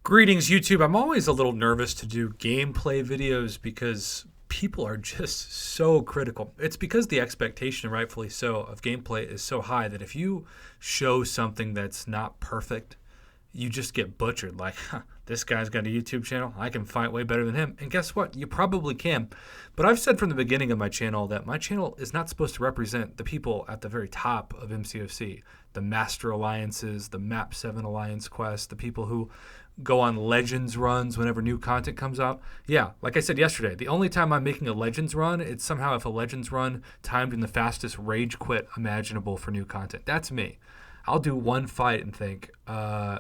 Greetings, YouTube. I'm always a little nervous to do gameplay videos because people are just so critical. It's because the expectation, rightfully so, of gameplay is so high that if you show something that's not perfect, you just get butchered. Like, this guy's got a YouTube channel. I can fight way better than him. And guess what? You probably can. But I've said from the beginning of my channel that my channel is not supposed to represent the people at the very top of MCOC, the Master Alliances, the Map 7 Alliance Quest, the people who go on Legends runs whenever new content comes out. Yeah, like I said yesterday, the only time I'm making a Legends run, it's somehow if a Legends run timed in the fastest rage quit imaginable for new content. That's me. I'll do one fight and think, I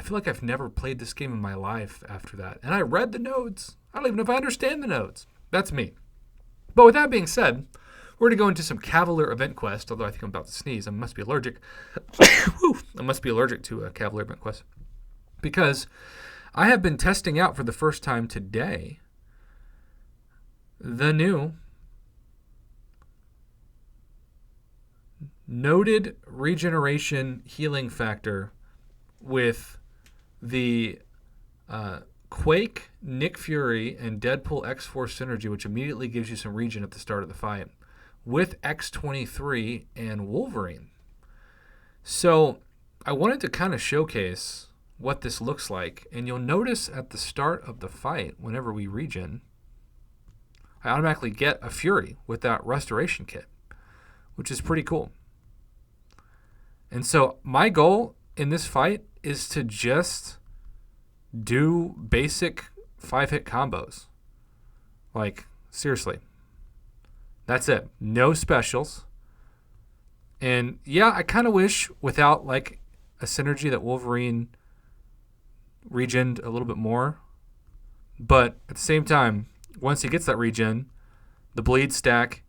feel like I've never played this game in my life after that. And I read the notes. I don't even know if I understand the notes. That's me. But with that being said, we're going to go into some Cavalier event quest, although I think I'm about to sneeze. I must be allergic. I must be allergic to a Cavalier event quest. Because I have been testing out for the first time today the new noted regeneration healing factor with the Quake, Nick Fury, and Deadpool X4 synergy, which immediately gives you some regen at the start of the fight, with X-23 and Wolverine. So I wanted to kind of showcase what this looks like, and you'll notice at the start of the fight, whenever we regen, I automatically get a Fury with that restoration kit, which is pretty cool. And so my goal in this fight is to just do basic 5-hit combos. Like, seriously. That's it. No specials. And yeah, I kind of wish without like a synergy that Wolverine regened a little bit more. But at the same time, once he gets that regen, the bleed stack,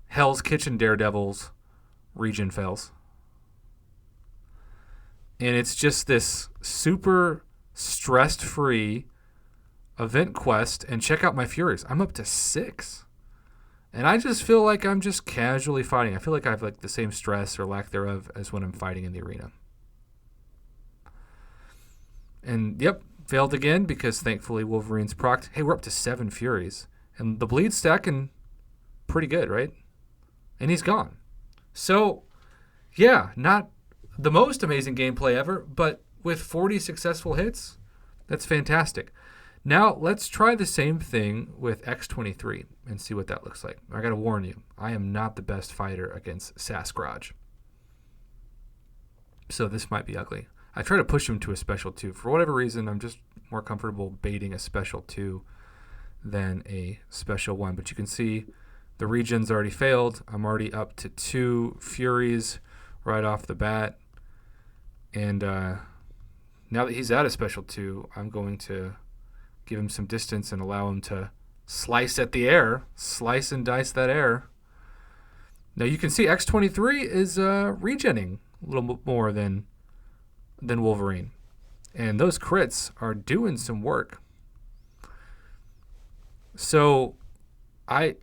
Hell's Kitchen Daredevils, regen fails. And it's just this super stress-free event quest. And check out my Furies. I'm up to 6. And I just feel like I'm just casually fighting. I feel like I have like the same stress or lack thereof as when I'm fighting in the arena. And yep, failed again because thankfully Wolverine's procced. Hey, we're up to 7 Furies. And the bleed's stacking pretty good, right? And he's gone. So, yeah, not the most amazing gameplay ever, but with 40 successful hits, that's fantastic. Now, let's try the same thing with X-23 and see what that looks like. I got to warn you, I am not the best fighter against Sasquatch. So this might be ugly. I try to push him to a special 2. For whatever reason, I'm just more comfortable baiting a special 2 than a special 1. But you can see the regen's already failed. I'm already up to 2 Furies right off the bat. And now that he's at a special 2, I'm going to give him some distance and allow him to slice at the air. Slice and dice that air. Now you can see X-23 is regenning a little bit more than Wolverine. And those crits are doing some work. So I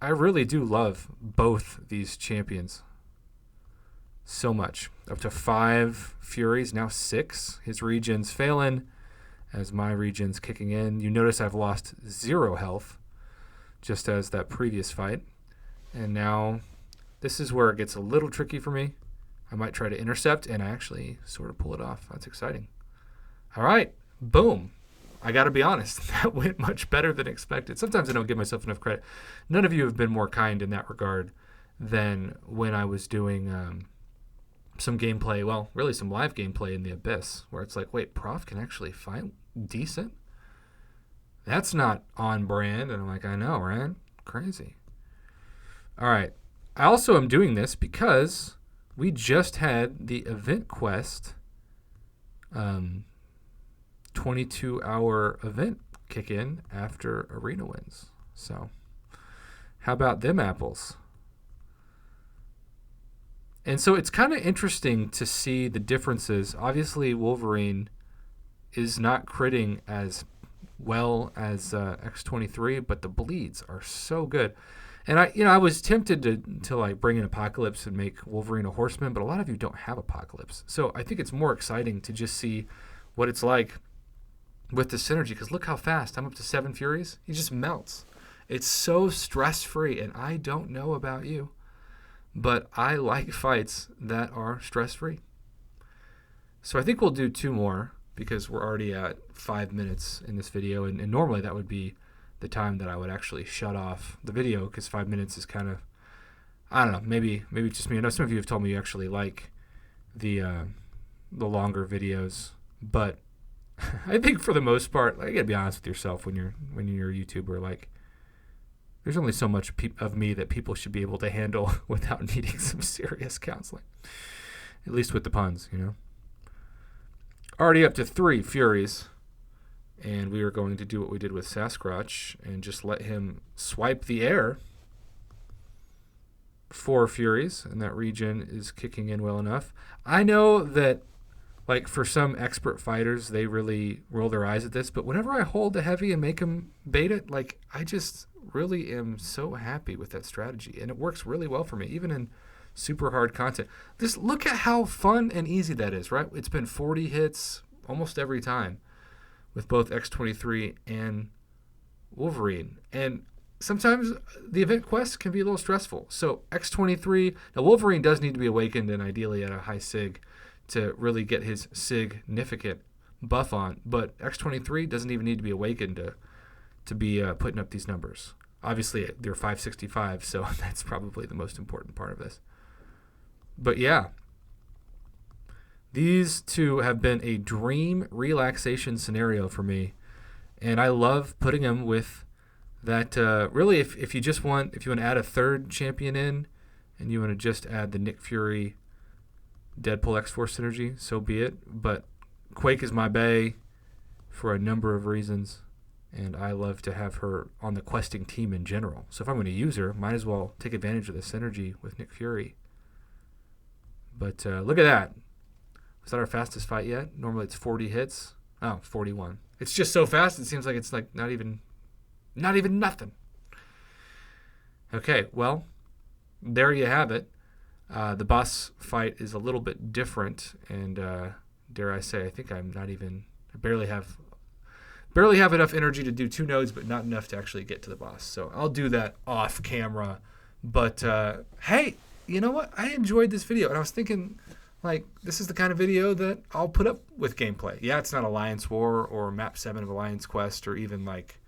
really do love both these champions so much. Up to 5 Furies, now 6. His regen's failing as my regen's kicking in. You notice I've lost 0 health, just as that previous fight. And now this is where it gets a little tricky for me. I might try to intercept and actually sort of pull it off. That's exciting. All right, boom. I got to be honest, that went much better than expected. Sometimes I don't give myself enough credit. None of you have been more kind in that regard than when I was doing some gameplay, well, really some live gameplay in the Abyss, where it's like, wait, Prof can actually fight decent? That's not on brand. And I'm like, I know, right? Crazy. All right. I also am doing this because we just had the event quest 22-hour event kick in after arena wins. So how about them apples? And so it's kind of interesting to see the differences. Obviously, Wolverine is not critting as well as X-23, but the bleeds are so good. And I was tempted to like bring in Apocalypse and make Wolverine a horseman, but a lot of you don't have Apocalypse. So I think it's more exciting to just see what it's like with the synergy, because look how fast. I'm up to 7 Furies. He just melts. It's so stress-free, and I don't know about you, but I like fights that are stress-free. So I think we'll do 2 more because we're already at 5 minutes in this video, and normally that would be the time that I would actually shut off the video, because 5 minutes is kind of, I don't know, maybe just me. I know some of you have told me you actually like the longer videos, but I think for the most part, like, you gotta be honest with yourself when you're a YouTuber. Like, there's only so much of me that people should be able to handle without needing some serious counseling. At least with the puns, you know. Already up to 3 Furies, and we are going to do what we did with Sasquatch and just let him swipe the air. 4 Furies, and that regen is kicking in well enough. I know that, like, for some expert fighters, they really roll their eyes at this, but whenever I hold the heavy and make them bait it, like, I just really am so happy with that strategy, and it works really well for me, even in super hard content. Just look at how fun and easy that is, right? It's been 40 hits almost every time with both X-23 and Wolverine, and sometimes the event quest can be a little stressful. So X-23, now Wolverine does need to be awakened, and ideally at a high sig, to really get his significant buff on, but X-23 doesn't even need to be awakened to be putting up these numbers. Obviously, they're 565, so that's probably the most important part of this. But yeah, these 2 have been a dream relaxation scenario for me, and I love putting them with that. Really, if you want to add a 3rd champion in, and you want to just add the Nick Fury Deadpool X-Force synergy, so be it. But Quake is my bae for a number of reasons, and I love to have her on the questing team in general. So if I'm going to use her, might as well take advantage of the synergy with Nick Fury. But look at that. Was that our fastest fight yet? Normally it's 40 hits. Oh, 41. It's just so fast, it seems like it's like not even nothing. Okay, well, there you have it. The boss fight is a little bit different, and dare I say, I think I barely have enough energy to do 2 nodes, but not enough to actually get to the boss. So I'll do that off camera. But hey, you know what? I enjoyed this video, and I was thinking, like, this is the kind of video that I'll put up with gameplay. Yeah, it's not Alliance War or Map 7 of Alliance Quest or even like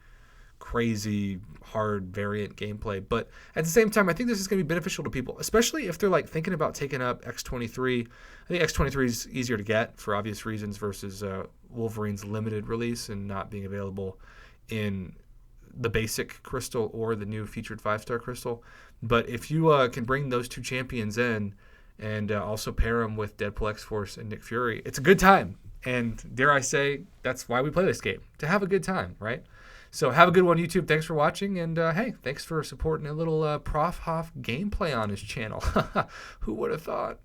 crazy hard variant gameplay, but at the same time, I think this is going to be beneficial to people, especially if they're like thinking about taking up X-23. I think X-23 is easier to get for obvious reasons versus Wolverine's limited release and not being available in the basic crystal or the new featured 5-star crystal. But if you can bring those 2 champions in and also pair them with Deadpool X-Force and Nick Fury, it's a good time. And dare I say, that's why we play this game, to have a good time, right? So have a good one, YouTube. Thanks for watching, and hey, thanks for supporting a little Prof Hoff gameplay on his channel. Who would have thought?